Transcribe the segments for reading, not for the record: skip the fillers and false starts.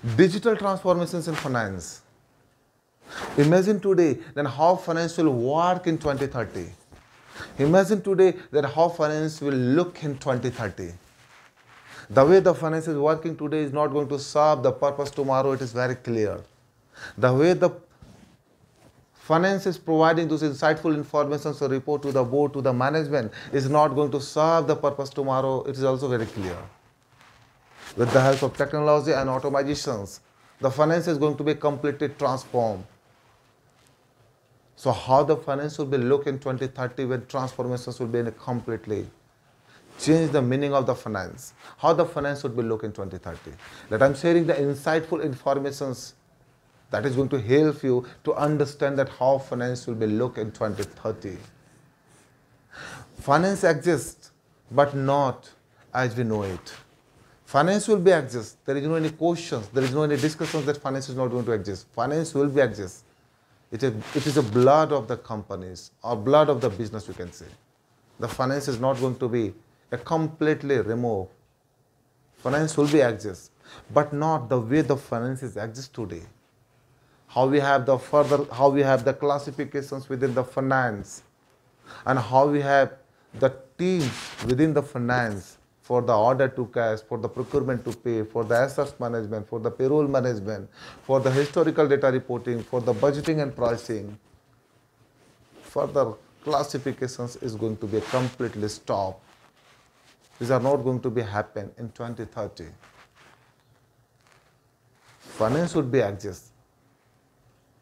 Digital transformations in finance. Imagine today then how finance will work in 2030. Imagine today that how finance will look in 2030. The way the finance is working today is not going to serve the purpose tomorrow, it is very clear. The way the finance is providing those insightful information or report to the board, to the management is not going to serve the purpose tomorrow, it is also very clear. With the help of technology and automations, the finance is going to be completely transformed. So how the finance will be look in 2030 when transformations will be in a completely change the meaning of the finance. How the finance would be look in 2030. That I'm sharing the insightful informations that is going to help you to understand that how finance will be look in 2030. Finance exists, but not as we know it. Finance will be exist. There is no any questions. There is no any discussions that finance is not going to exist. Finance will be exist. It is a blood of the companies or blood of the business, you can say. The finance is not going to be a completely removed. Finance will be exist, but not the way the finances exist today. How we have the classifications within the finance, and how we have the teams within the finance for the order to cash, for the procurement to pay, for the assets management, for the payroll management, for the historical data reporting, for the budgeting and pricing. Further classifications is going to be completely stopped. These are not going to be happen in 2030. Finance would be exist,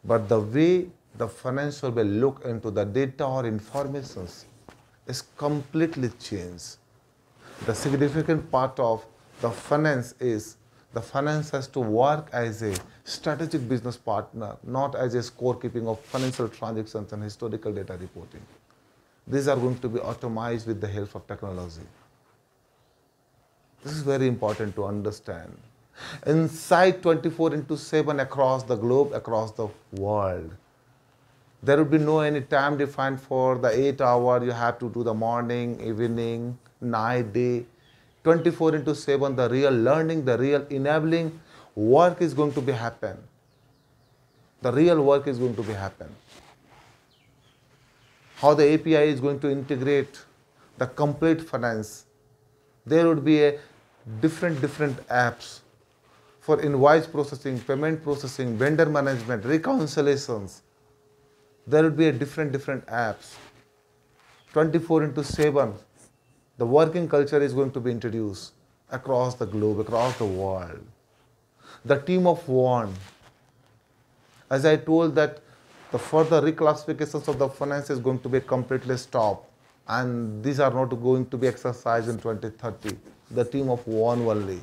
but the way the finance will be look into the data or informations is completely changed. The significant part of the finance is the finance has to work as a strategic business partner, not as a scorekeeping of financial transactions and historical data reporting. These are going to be automated with the help of technology. This is very important to understand. Inside 24/7 across the globe, across the world, there will be no any time defined for the 8 hour you have to do the morning, evening, night, day. 24/7, the real learning, the real enabling work is going to be happen. The real work is going to be happen. How the API is going to integrate the complete finance. There would be a different apps for invoice processing, payment processing, vendor management, reconciliations. There would be a different apps. 24/7, the working culture is going to be introduced across the globe, across the world. The team of one. As I told that the further reclassifications of the finance is going to be completely stopped, and these are not going to be exercised in 2030. The team of one only.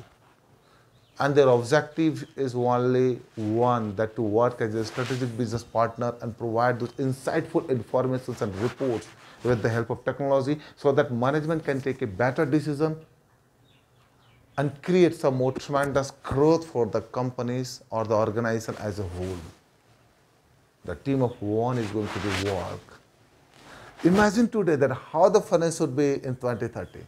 And their objective is only one, that to work as a strategic business partner and provide those insightful information and reports with the help of technology so that management can take a better decision and create some more tremendous growth for the companies or the organization as a whole. The team of one is going to do work. Imagine today that how the finance would be in 2030.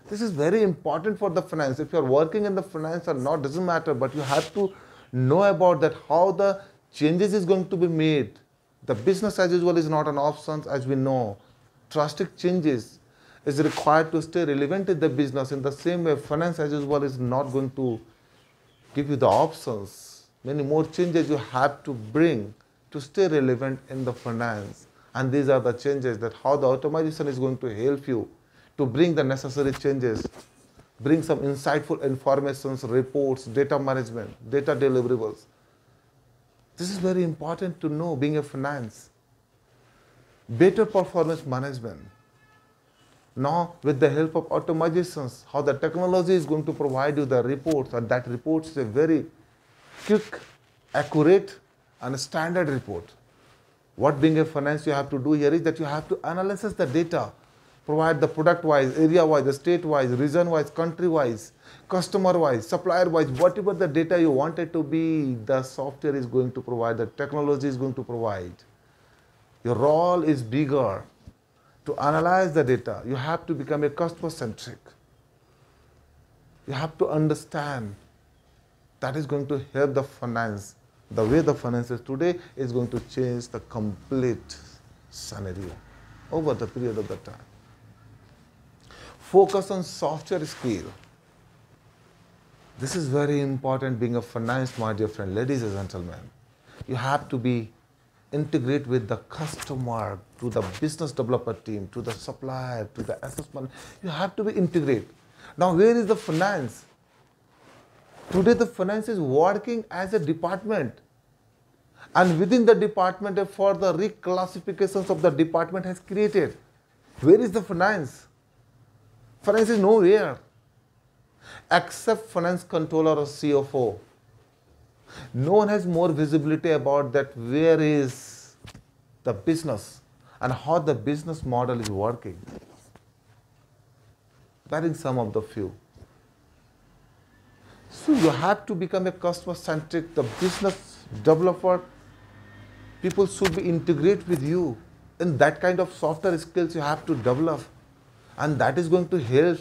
This is very important for the finance. If you are working in the finance or not, doesn't matter, but you have to know about that how the changes is going to be made. The business as usual is not an option, as we know. Drastic changes is required to stay relevant in the business. In the same way, finance as usual is not going to give you the options. Many more changes you have to bring to stay relevant in the finance. And these are the changes that how the automation is going to help you to bring the necessary changes, bring some insightful informations, reports, data management, data deliverables. This is very important to know being a finance. Better performance management. Now with the help of automations, how the technology is going to provide you the reports, and that report is a very quick, accurate and standard report. What being a finance you have to do here is that you have to analyze the data, provide the product-wise, area-wise, state-wise, region-wise, country-wise, customer-wise, supplier-wise, whatever the data you want it to be, the software is going to provide, the technology is going to provide. Your role is bigger to analyze the data. You have to become a customer-centric. You have to understand That is going to help the finance. The way the finance is today is going to change the complete scenario over the period of the time. Focus on software skill. This is very important being a finance, my dear friend, ladies and gentlemen. You have to be integrate with the customer, to the business developer team, to the supplier, to the assessment. You have to be integrate. Now, where is the finance? Today, the finance is working as a department. And within the department, a further reclassifications of the department has created. Where is the finance? Finance is nowhere. Except finance controller or CFO. No one has more visibility about that where is the business and how the business model is working. Barring some of the few. So you have to become a customer-centric, the business developer. People should be integrate with you. And that kind of software skills you have to develop. And that is going to help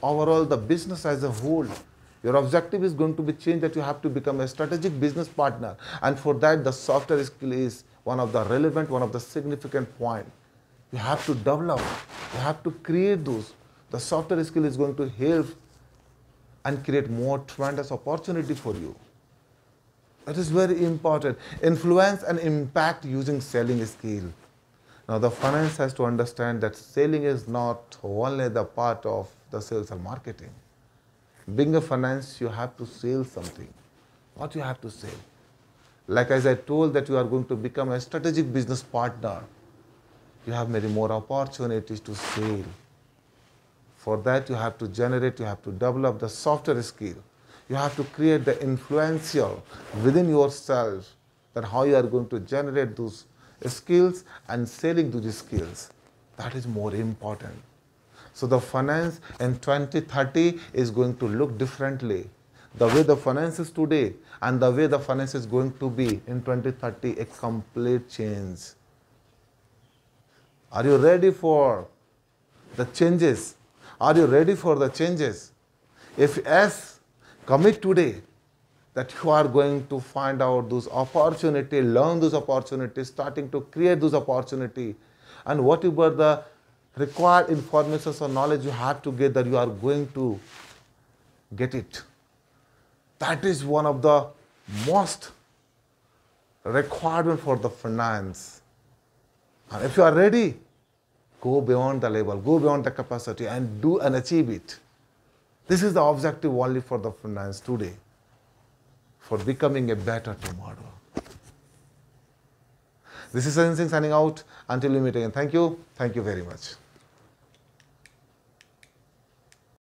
overall the business as a whole. Your objective is going to be changed, that you have to become a strategic business partner. And for that, the software skill is one of the relevant, one of the significant point. You have to develop, you have to create those. The software skill is going to help and create more tremendous opportunity for you. It is very important. Influence and impact using selling skill. Now the finance has to understand that selling is not only the part of the sales and marketing. Being a finance, you have to sell something. What you have to sell? Like as I told that you are going to become a strategic business partner, you have many more opportunities to sell. For that you have to generate, you have to develop the software skill. You have to create the influential within yourself, that how you are going to generate those skills and selling those skills. That is more important. So the finance in 2030 is going to look differently. The way the finance is today and the way the finance is going to be in 2030, a complete change. Are you ready for the changes? Are you ready for the changes? If yes, commit today that you are going to find out those opportunities, learn those opportunities, starting to create those opportunities, and whatever the required information or knowledge you have to get, that you are going to get it. That is one of the most requirement for the finance. And if you are ready, go beyond the level, go beyond the capacity and do and achieve it. This is the objective only for the finance today, for becoming a better tomorrow. This is Sanjay Singh signing out. Until we meet again. Thank you. Thank you very much.